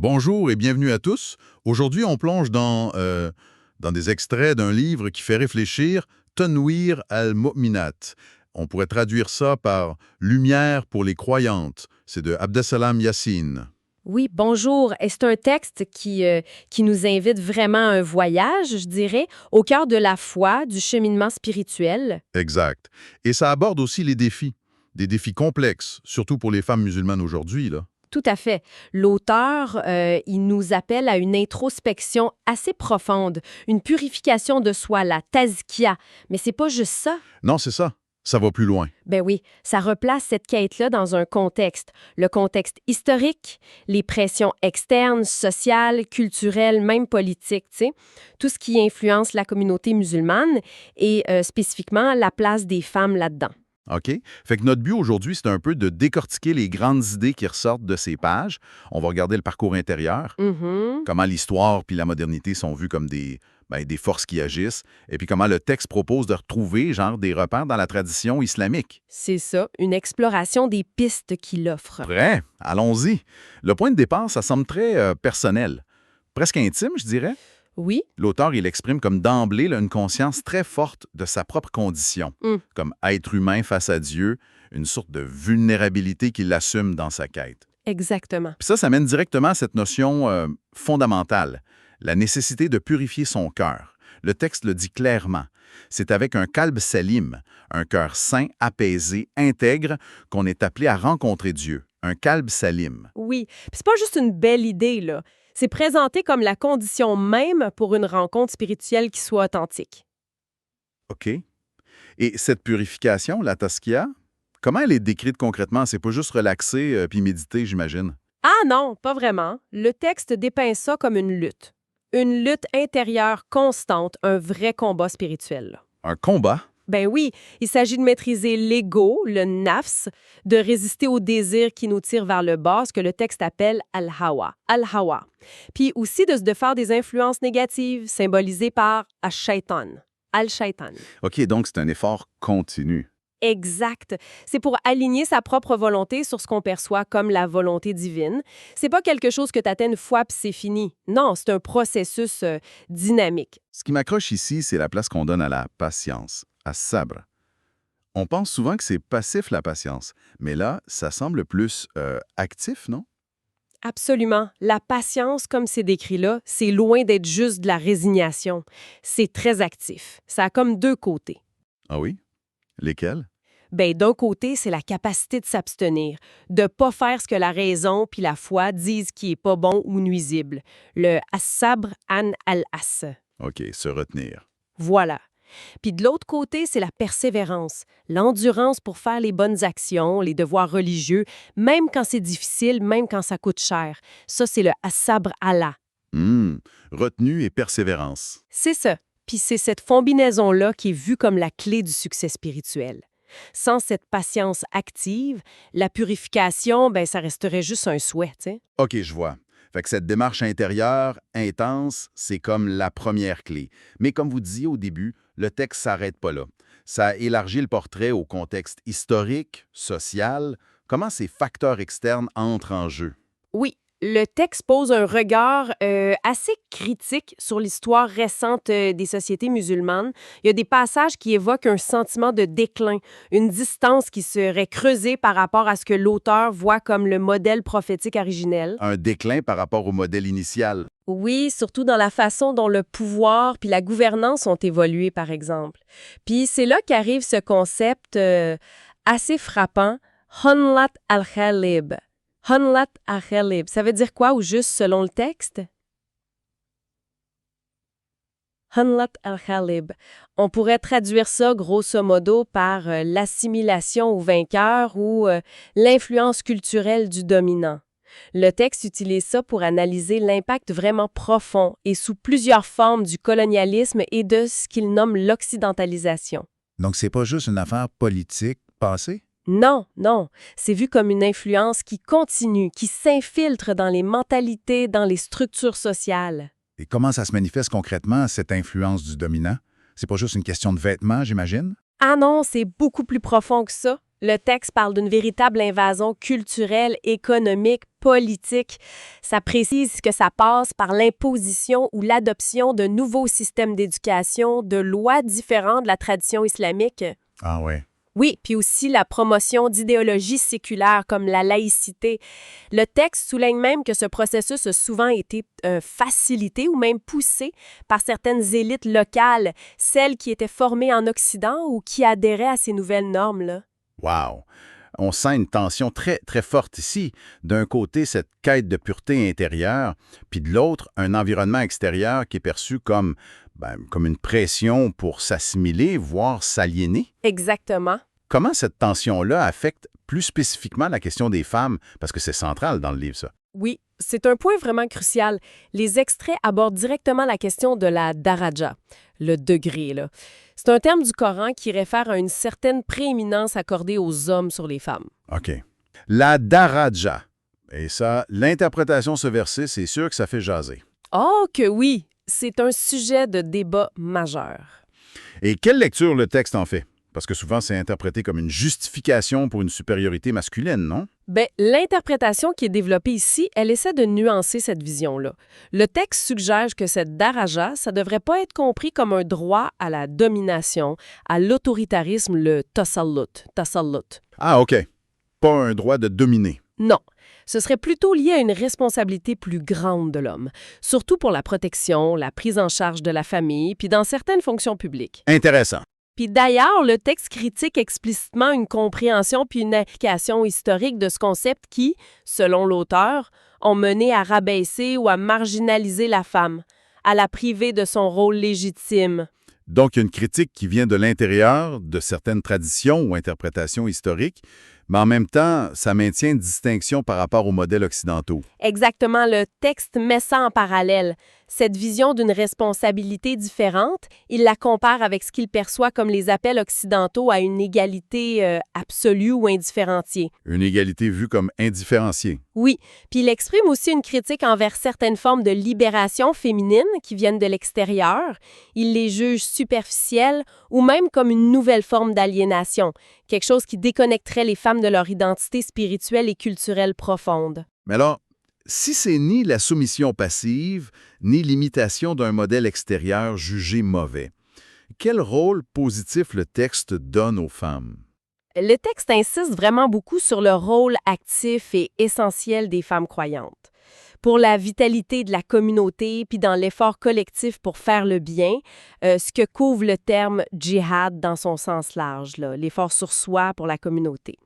Bonjour et bienvenue à tous. Aujourd'hui, on plonge dans des extraits d'un livre qui fait réfléchir, Tanwir al-Mu'minat. On pourrait traduire ça par Lumière pour les croyantes. C'est de Abdesalam Yassine. Oui, bonjour. Et c'est un texte qui nous invite vraiment à un voyage, je dirais, au cœur de la foi, du cheminement spirituel. Exact. Et ça aborde aussi les défis. Des défis complexes, surtout pour les femmes musulmanes aujourd'hui, là. Tout à fait. L'auteur, il nous appelle à une introspection assez profonde, une purification de soi, la tazkiya. Mais c'est pas juste ça. Non, c'est ça. Ça va plus loin. Ben oui, ça replace cette quête-là dans un contexte. Le contexte historique, les pressions externes, sociales, culturelles, même politiques, tu sais. Tout ce qui influence la communauté musulmane et spécifiquement la place des femmes là-dedans. OK? Fait que notre but aujourd'hui, c'est un peu de décortiquer les grandes idées qui ressortent de ces pages. On va regarder le parcours intérieur, Mhm. comment l'histoire puis la modernité sont vues comme des forces qui agissent, et puis comment le texte propose de retrouver, genre, des repères dans la tradition islamique. C'est ça, une exploration des pistes qu'il offre. Prêt? Allons-y. Le point de départ, ça semble très personnel, presque intime, je dirais. Oui. L'auteur, il exprime comme d'emblée là, une conscience très forte de sa propre condition, comme être humain face à Dieu, une sorte de vulnérabilité qu'il assume dans sa quête. Exactement. Puis ça mène directement à cette notion fondamentale, la nécessité de purifier son cœur. Le texte le dit clairement. C'est avec un kalb salim, un cœur sain, apaisé, intègre, qu'on est appelé à rencontrer Dieu. Un kalb salim. Oui. Puis c'est pas juste une belle idée, là. C'est présenté comme la condition même pour une rencontre spirituelle qui soit authentique. OK. Et cette purification, la taskia, comment elle est décrite concrètement? C'est pas juste relaxer puis méditer, j'imagine. Ah non, pas vraiment. Le texte dépeint ça comme une lutte. Une lutte intérieure constante, un vrai combat spirituel, là. Un combat? Ben oui, il s'agit de maîtriser l'ego, le nafs, de résister au désir qui nous tire vers le bas, ce que le texte appelle al-hawa. Al-hawa. Puis aussi de faire des influences négatives, symbolisées par ash-shaytan. Al-shaytan. OK, donc c'est un effort continu. Exact. C'est pour aligner sa propre volonté sur ce qu'on perçoit comme la volonté divine. C'est pas quelque chose que tu atteins une fois puis c'est fini. Non, c'est un processus dynamique. Ce qui m'accroche ici, c'est la place qu'on donne à la patience, à sabre. On pense souvent que c'est passif la patience, mais là, ça semble plus actif, non? Absolument. La patience, comme c'est décrit là, c'est loin d'être juste de la résignation. C'est très actif. Ça a comme deux côtés. Ah oui? Lesquels? Ben, d'un côté, c'est la capacité de s'abstenir, de pas faire ce que la raison puis la foi disent qui est pas bon ou nuisible. Le as-sabr an al-as. OK, se retenir. Voilà. Puis de l'autre côté, c'est la persévérance, l'endurance pour faire les bonnes actions, les devoirs religieux, même quand c'est difficile, même quand ça coûte cher. Ça, c'est le as-sabr Allah. Retenue et persévérance. C'est ça. Puis c'est cette combinaison-là qui est vue comme la clé du succès spirituel. Sans cette patience active, la purification, ben ça resterait juste un souhait, tu sais. OK, je vois. Fait que cette démarche intérieure, intense, c'est comme la première clé. Mais comme vous disiez au début, le texte s'arrête pas là. Ça élargit le portrait au contexte historique, social. Comment ces facteurs externes entrent en jeu? Oui, le texte pose un regard assez critique sur l'histoire récente des sociétés musulmanes. Il y a des passages qui évoquent un sentiment de déclin, une distance qui serait creusée par rapport à ce que l'auteur voit comme le modèle prophétique originel. Un déclin par rapport au modèle initial. Oui, surtout dans la façon dont le pouvoir puis la gouvernance ont évolué, par exemple. Puis c'est là qu'arrive ce concept assez frappant, Honlat al-Khalib. Honlat al-Khalib, ça veut dire quoi ou juste selon le texte? Honlat al-Khalib. On pourrait traduire ça grosso modo par l'assimilation au vainqueur ou l'influence culturelle du dominant. Le texte utilise ça pour analyser l'impact vraiment profond et sous plusieurs formes du colonialisme et de ce qu'il nomme l'occidentalisation. Donc, c'est pas juste une affaire politique passée? Non, non, c'est vu comme une influence qui continue, qui s'infiltre dans les mentalités, dans les structures sociales. Et comment ça se manifeste concrètement, cette influence du dominant? C'est pas juste une question de vêtements, j'imagine? Ah non, c'est beaucoup plus profond que ça. Le texte parle d'une véritable invasion culturelle, économique, politique. Ça précise que ça passe par l'imposition ou l'adoption de nouveaux systèmes d'éducation, de lois différentes de la tradition islamique. Ah ouais. Oui, puis aussi la promotion d'idéologies séculaires comme la laïcité. Le texte souligne même que ce processus a souvent été facilité ou même poussé par certaines élites locales, celles qui étaient formées en Occident ou qui adhéraient à ces nouvelles normes-là. Wow! On sent une tension très, très forte ici. D'un côté, cette quête de pureté intérieure, puis de l'autre, un environnement extérieur qui est perçu comme une pression pour s'assimiler, voire s'aliéner. Exactement. Comment cette tension-là affecte plus spécifiquement la question des femmes? Parce que c'est central dans le livre, ça. Oui, c'est un point vraiment crucial. Les extraits abordent directement la question de la daraja, le degré, là. C'est un terme du Coran qui réfère à une certaine prééminence accordée aux hommes sur les femmes. OK. La daraja. Et ça, l'interprétation de ce verset, c'est sûr que ça fait jaser. Oh que oui! C'est un sujet de débat majeur. Et quelle lecture le texte en fait? Parce que souvent, c'est interprété comme une justification pour une supériorité masculine, non? Bien, l'interprétation qui est développée ici, elle essaie de nuancer cette vision-là. Le texte suggère que cette daraja, ça devrait pas être compris comme un droit à la domination, à l'autoritarisme, le tasallut. Ah, OK. Pas un droit de dominer. Non. Ce serait plutôt lié à une responsabilité plus grande de l'homme, surtout pour la protection, la prise en charge de la famille, puis dans certaines fonctions publiques. Intéressant. Puis d'ailleurs, le texte critique explicitement une compréhension puis une application historique de ce concept qui, selon l'auteur, ont mené à rabaisser ou à marginaliser la femme, à la priver de son rôle légitime. Donc, il y a une critique qui vient de l'intérieur de certaines traditions ou interprétations historiques, mais en même temps, ça maintient une distinction par rapport aux modèles occidentaux. Exactement, le texte met ça en parallèle. Cette vision d'une responsabilité différente, il la compare avec ce qu'il perçoit comme les appels occidentaux à une égalité absolue ou indifférenciée. Une égalité vue comme indifférenciée. Oui, puis il exprime aussi une critique envers certaines formes de libération féminine qui viennent de l'extérieur. Il les juge superficielles ou même comme une nouvelle forme d'aliénation, quelque chose qui déconnecterait les femmes de leur identité spirituelle et culturelle profonde. Mais alors, si c'est ni la soumission passive, ni l'imitation d'un modèle extérieur jugé mauvais, quel rôle positif le texte donne aux femmes? Le texte insiste vraiment beaucoup sur le rôle actif et essentiel des femmes croyantes. Pour la vitalité de la communauté, puis dans l'effort collectif pour faire le bien, ce que couvre le terme « djihad » dans son sens large, l'effort sur soi pour la communauté.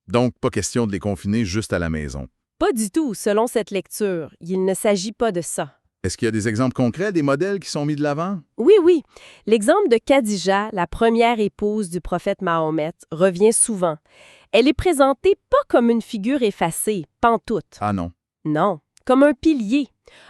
Donc, pas question de les confiner juste à la maison. Pas du tout, selon cette lecture. Il ne s'agit pas de ça. Est-ce qu'il y a des exemples concrets, des modèles qui sont mis de l'avant? Oui. L'exemple de Khadija, la première épouse du prophète Mahomet, revient souvent. Elle est présentée pas comme une figure effacée, pantoute. Ah non. Non, comme un pilier,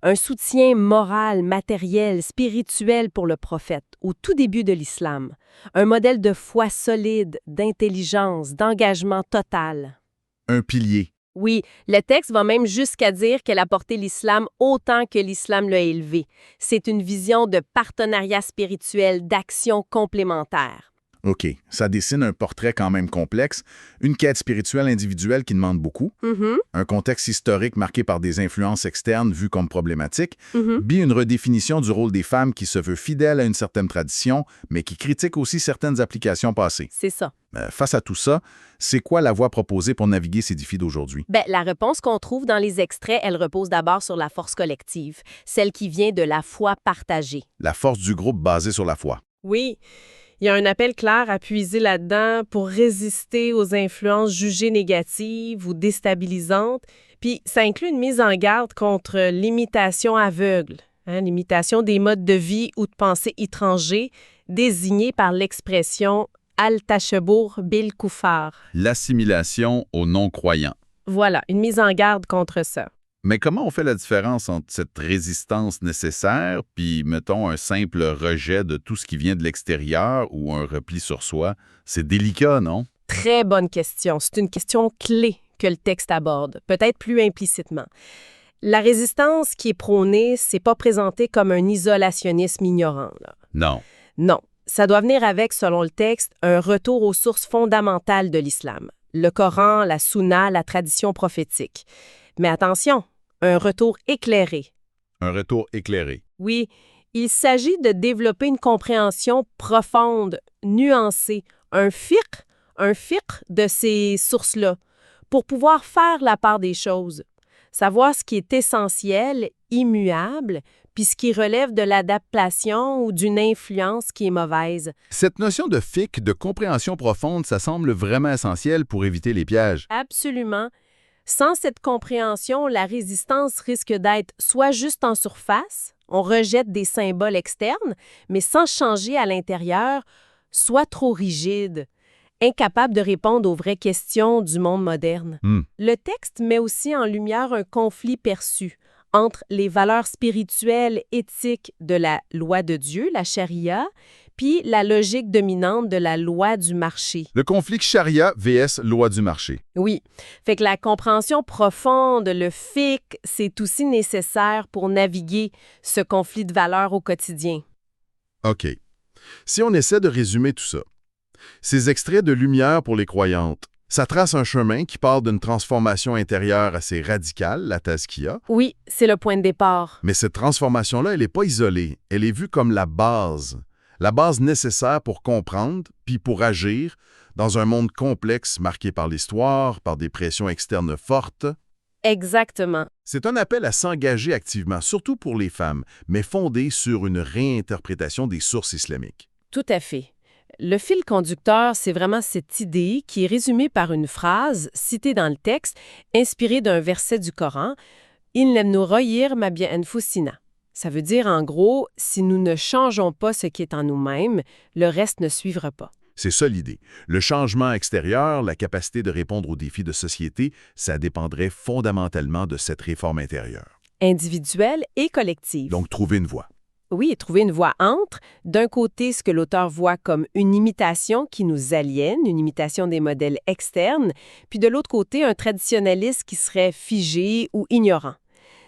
un soutien moral, matériel, spirituel pour le prophète, au tout début de l'islam. Un modèle de foi solide, d'intelligence, d'engagement total. Un pilier. Oui, le texte va même jusqu'à dire qu'elle a porté l'islam autant que l'islam l'a élevé. C'est une vision de partenariat spirituel, d'action complémentaire. OK, ça dessine un portrait quand même complexe, une quête spirituelle individuelle qui demande beaucoup, un contexte historique marqué par des influences externes vues comme problématiques, puis une redéfinition du rôle des femmes qui se veut fidèle à une certaine tradition, mais qui critique aussi certaines applications passées. C'est ça. Face à tout ça, c'est quoi la voie proposée pour naviguer ces défis d'aujourd'hui? La réponse qu'on trouve dans les extraits, elle repose d'abord sur la force collective, celle qui vient de la foi partagée. La force du groupe basée sur la foi. Oui. Il y a un appel clair à puiser là-dedans pour résister aux influences jugées négatives ou déstabilisantes. Puis ça inclut une mise en garde contre l'imitation aveugle, l'imitation des modes de vie ou de pensée étrangers désignés par l'expression « al-tashebour bil-koufar ». L'assimilation aux non-croyants. Voilà, une mise en garde contre ça. Mais comment on fait la différence entre cette résistance nécessaire puis, mettons, un simple rejet de tout ce qui vient de l'extérieur ou un repli sur soi? C'est délicat, non? Très bonne question. C'est une question clé que le texte aborde, peut-être plus implicitement. La résistance qui est prônée, c'est pas présenté comme un isolationnisme ignorant, là. Non. Non. Ça doit venir avec, selon le texte, un retour aux sources fondamentales de l'islam. le Coran, la Sunna, la tradition prophétique. Mais attention, un retour éclairé. Un retour éclairé. Oui, il s'agit de développer une compréhension profonde, nuancée, un fiqh de ces sources-là, pour pouvoir faire la part des choses, savoir ce qui est essentiel, immuable, puis ce qui relève de l'adaptation ou d'une influence qui est mauvaise. Cette notion de fiqh, de compréhension profonde, ça semble vraiment essentiel pour éviter les pièges. Absolument. Sans cette compréhension, la résistance risque d'être soit juste en surface, on rejette des symboles externes, mais sans changer à l'intérieur, soit trop rigide, incapable de répondre aux vraies questions du monde moderne. Le texte met aussi en lumière un conflit perçu entre les valeurs spirituelles, éthiques de la loi de Dieu, la charia, puis la logique dominante de la loi du marché. Le conflit charia vs loi du marché. Oui. Fait que la compréhension profonde, le fiqh, c'est aussi nécessaire pour naviguer ce conflit de valeurs au quotidien. OK. Si on essaie de résumer tout ça, ces extraits de lumière pour les croyantes, ça trace un chemin qui part d'une transformation intérieure assez radicale, la tazkiya. Oui, c'est le point de départ. Mais cette transformation-là, elle n'est pas isolée. Elle est vue comme la base nécessaire pour comprendre puis pour agir dans un monde complexe marqué par l'histoire, par des pressions externes fortes. Exactement. C'est un appel à s'engager activement, surtout pour les femmes, mais fondé sur une réinterprétation des sources islamiques. Tout à fait. Le fil conducteur, c'est vraiment cette idée qui est résumée par une phrase citée dans le texte, inspirée d'un verset du Coran, « Inlam nurayir ma bi anfusina ». Ça veut dire, en gros, si nous ne changeons pas ce qui est en nous-mêmes, le reste ne suivra pas. C'est ça l'idée. Le changement extérieur, la capacité de répondre aux défis de société, ça dépendrait fondamentalement de cette réforme intérieure. Individuelle et collective. Donc, trouver une voie. Oui, trouver une voie entre, d'un côté, ce que l'auteur voit comme une imitation qui nous aliène, une imitation des modèles externes, puis de l'autre côté, un traditionnalisme qui serait figé ou ignorant.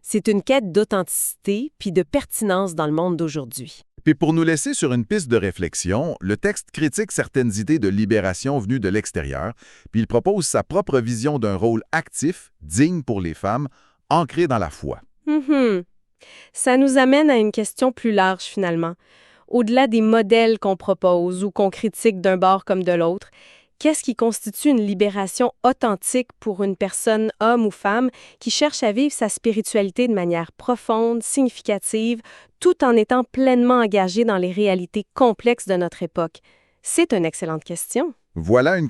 C'est une quête d'authenticité puis de pertinence dans le monde d'aujourd'hui. Puis pour nous laisser sur une piste de réflexion, le texte critique certaines idées de libération venues de l'extérieur, puis il propose sa propre vision d'un rôle actif, digne pour les femmes, ancré dans la foi. Ça nous amène à une question plus large finalement. Au-delà des modèles qu'on propose ou qu'on critique d'un bord comme de l'autre, qu'est-ce qui constitue une libération authentique pour une personne, homme ou femme, qui cherche à vivre sa spiritualité de manière profonde, significative, tout en étant pleinement engagée dans les réalités complexes de notre époque? C'est une excellente question. Voilà une